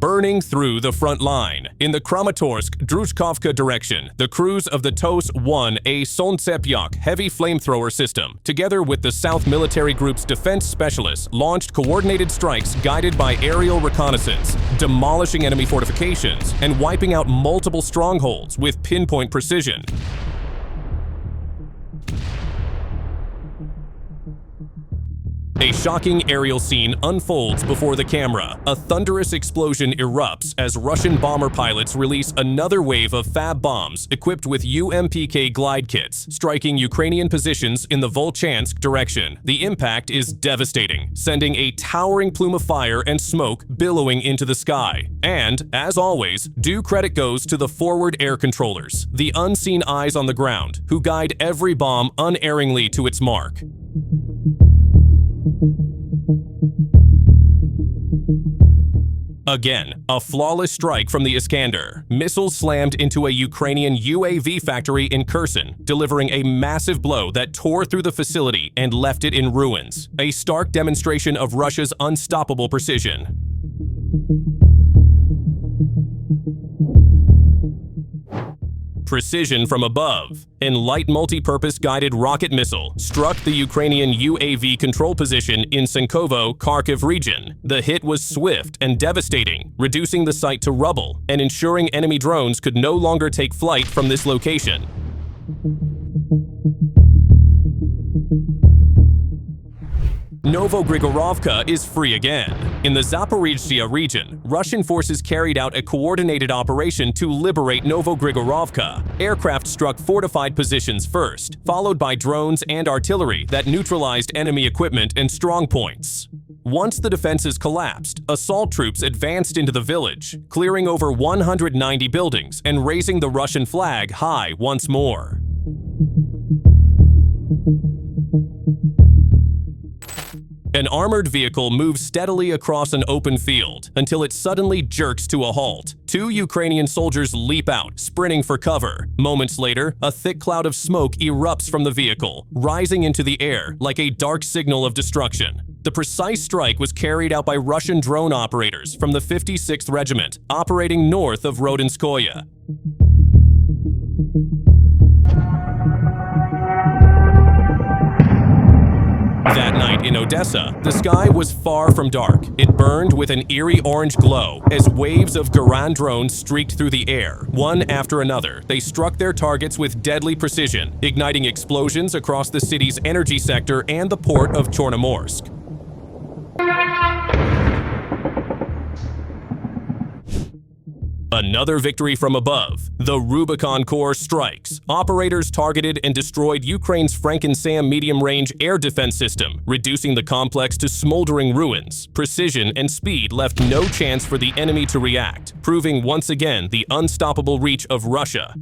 burning through the front line. In the Kramatorsk-Druzhkovka direction, the crews of the TOS-1A Solntsepyak heavy flamethrower system, together with the South Military Group's defense specialists, launched coordinated strikes guided by aerial reconnaissance, demolishing enemy fortifications and wiping out multiple strongholds with pinpoint precision. A shocking aerial scene unfolds before the camera. A thunderous explosion erupts as Russian bomber pilots release another wave of fab bombs equipped with UMPK glide kits, striking Ukrainian positions in the Volchansk direction. The impact is devastating, sending a towering plume of fire and smoke billowing into the sky. And, as always, due credit goes to the forward air controllers, the unseen eyes on the ground, who guide every bomb unerringly to its mark. Again, a flawless strike from the Iskander. Missiles slammed into a Ukrainian UAV factory in Kherson, delivering a massive blow that tore through the facility and left it in ruins. A stark demonstration of Russia's unstoppable precision. Precision from above. An light multi-purpose guided rocket missile struck the Ukrainian UAV control position in Sankovo, Kharkiv region. The hit was swift and devastating, reducing the site to rubble and ensuring enemy drones could no longer take flight from this location. Novogrigorovka is free again. In the Zaporizhzhia region, Russian forces carried out a coordinated operation to liberate Novogrigorovka. Aircraft struck fortified positions first, followed by drones and artillery that neutralized enemy equipment and strongpoints. Once the defenses collapsed, assault troops advanced into the village, clearing over 190 buildings and raising the Russian flag high once more. An armored vehicle moves steadily across an open field until it suddenly jerks to a halt. Two Ukrainian soldiers leap out, sprinting for cover. Moments later, a thick cloud of smoke erupts from the vehicle, rising into the air like a dark signal of destruction. The precise strike was carried out by Russian drone operators from the 56th Regiment, operating north of Rodinskoye. That night in Odessa, the sky was far from dark. It burned with an eerie orange glow as waves of Garand drones streaked through the air. One after another, they struck their targets with deadly precision, igniting explosions across the city's energy sector and the port of Chornomorsk. Another victory from above. The Rubicon Corps strikes. Operators targeted and destroyed Ukraine's Franken-Sam medium-range air defense system, reducing the complex to smoldering ruins. Precision and speed left no chance for the enemy to react, proving once again the unstoppable reach of Russia.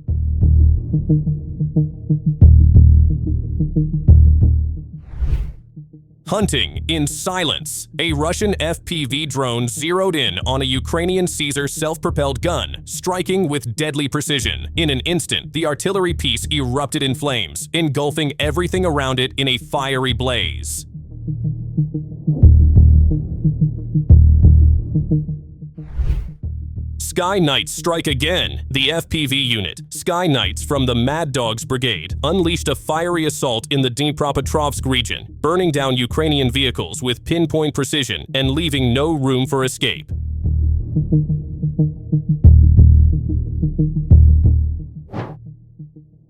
Hunting in silence. A Russian FPV drone zeroed in on a Ukrainian Caesar self-propelled gun, striking with deadly precision. In an instant, the artillery piece erupted in flames, engulfing everything around it in a fiery blaze. Sky Knights strike again. The FPV unit, Sky Knights from the Mad Dogs Brigade, unleashed a fiery assault in the Dnipropetrovsk region, burning down Ukrainian vehicles with pinpoint precision and leaving no room for escape.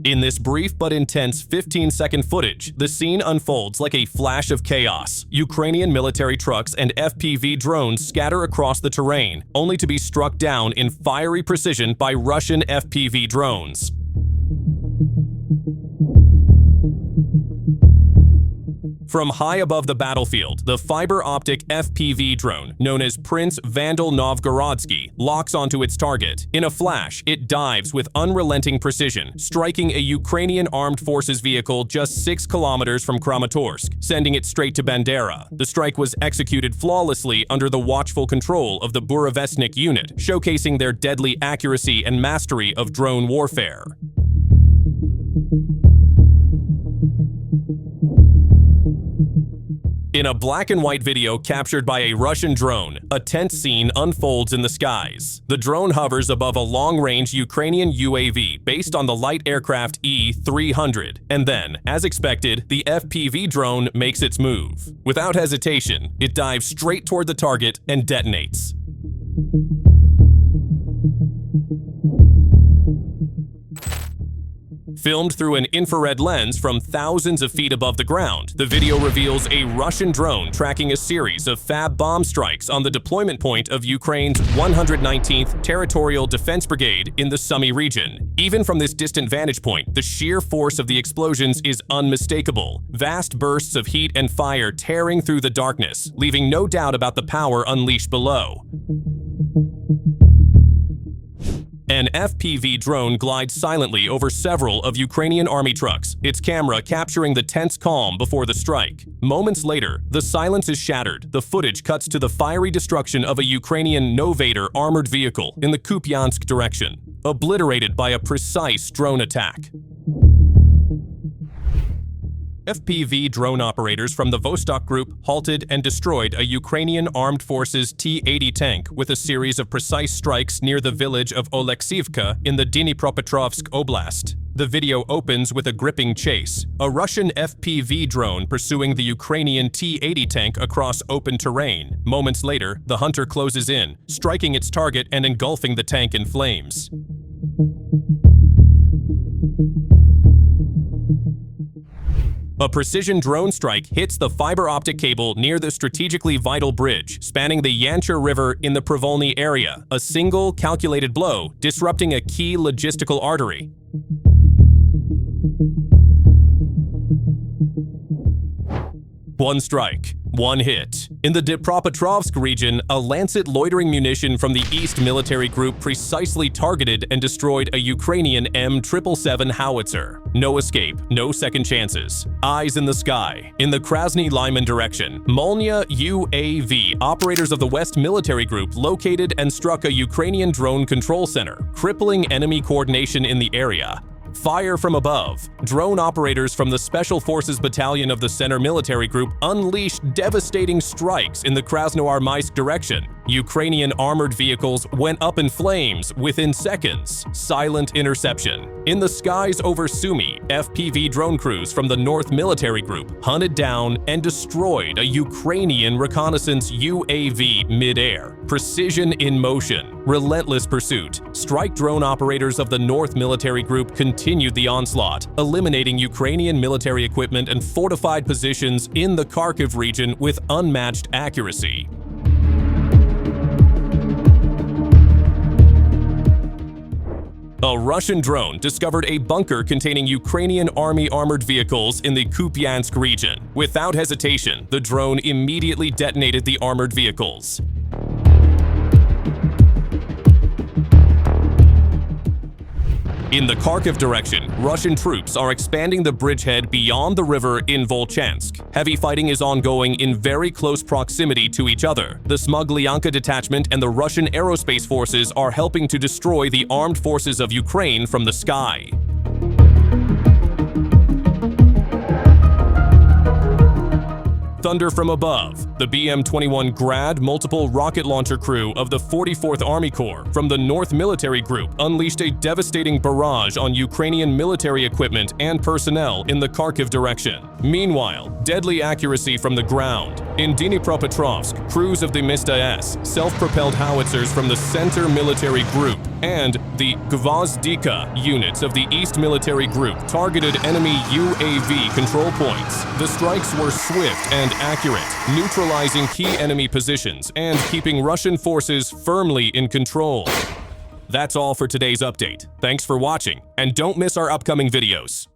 In this brief but intense 15-second footage, the scene unfolds like a flash of chaos. Ukrainian military trucks and FPV drones scatter across the terrain, only to be struck down in fiery precision by Russian FPV drones. From high above the battlefield, the fiber-optic FPV drone, known as Prince Vandal Novgorodsky, locks onto its target. In a flash, it dives with unrelenting precision, striking a Ukrainian armed forces vehicle just 6 kilometers from Kramatorsk, sending it straight to Bandera. The strike was executed flawlessly under the watchful control of the Burevestnik unit, showcasing their deadly accuracy and mastery of drone warfare. In a black and white video captured by a Russian drone, a tense scene unfolds in the skies. The drone hovers above a long-range Ukrainian UAV based on the light aircraft E-300, and then, as expected, the FPV drone makes its move. Without hesitation, it dives straight toward the target and detonates. Filmed through an infrared lens from thousands of feet above the ground, the video reveals a Russian drone tracking a series of FAB bomb strikes on the deployment point of Ukraine's 119th Territorial Defense Brigade in the Sumy region. Even from this distant vantage point, the sheer force of the explosions is unmistakable. Vast bursts of heat and fire tearing through the darkness, leaving no doubt about the power unleashed below. An FPV drone glides silently over several of Ukrainian army trucks, its camera capturing the tense calm before the strike. Moments later, the silence is shattered. The footage cuts to the fiery destruction of a Ukrainian Novator armored vehicle in the Kupiansk direction, obliterated by a precise drone attack. FPV drone operators from the Vostok Group halted and destroyed a Ukrainian Armed Forces T-80 tank with a series of precise strikes near the village of Oleksivka in the Dnipropetrovsk Oblast. The video opens with a gripping chase, a Russian FPV drone pursuing the Ukrainian T-80 tank across open terrain. Moments later, the hunter closes in, striking its target and engulfing the tank in flames. A precision drone strike hits the fiber optic cable near the strategically vital bridge spanning the Yanchur River in the Provolny area, a single calculated blow disrupting a key logistical artery. One strike, one hit. In the Dnipropetrovsk region, a Lancet loitering munition from the East military group precisely targeted and destroyed a Ukrainian M777 howitzer. No escape, no second chances. Eyes in the sky. In the Krasny Lyman direction, Molnya UAV operators of the West military group located and struck a Ukrainian drone control center, crippling enemy coordination in the area. Fire from above. Drone operators from the Special Forces Battalion of the Center Military Group unleashed devastating strikes in the Krasnoarmysk direction. Ukrainian armored vehicles went up in flames within seconds. Silent interception. In the skies over Sumy, FPV drone crews from the North Military Group hunted down and destroyed a Ukrainian reconnaissance UAV mid-air. Precision in motion. Relentless pursuit. Strike drone operators of the North Military Group continued the onslaught, eliminating Ukrainian military equipment and fortified positions in the Kharkiv region with unmatched accuracy. A Russian drone discovered a bunker containing Ukrainian army armored vehicles in the Kupiansk region. Without hesitation, the drone immediately detonated the armored vehicles. In the Kharkiv direction, Russian troops are expanding the bridgehead beyond the river in Volchansk. Heavy fighting is ongoing in very close proximity to each other. The Smugglyanka detachment and the Russian aerospace forces are helping to destroy the armed forces of Ukraine from the sky. Thunder from above. The BM-21 Grad multiple rocket launcher crew of the 44th Army Corps from the North Military Group unleashed a devastating barrage on Ukrainian military equipment and personnel in the Kharkiv direction. Meanwhile, deadly accuracy from the ground. In Dnipropetrovsk, crews of the MIST-S, self-propelled howitzers from the Center Military Group, and the Gvozdika units of the East Military Group targeted enemy UAV control points. The strikes were swift and accurate, neutralizing key enemy positions and keeping Russian forces firmly in control. That's all for today's update. Thanks for watching, and don't miss our upcoming videos.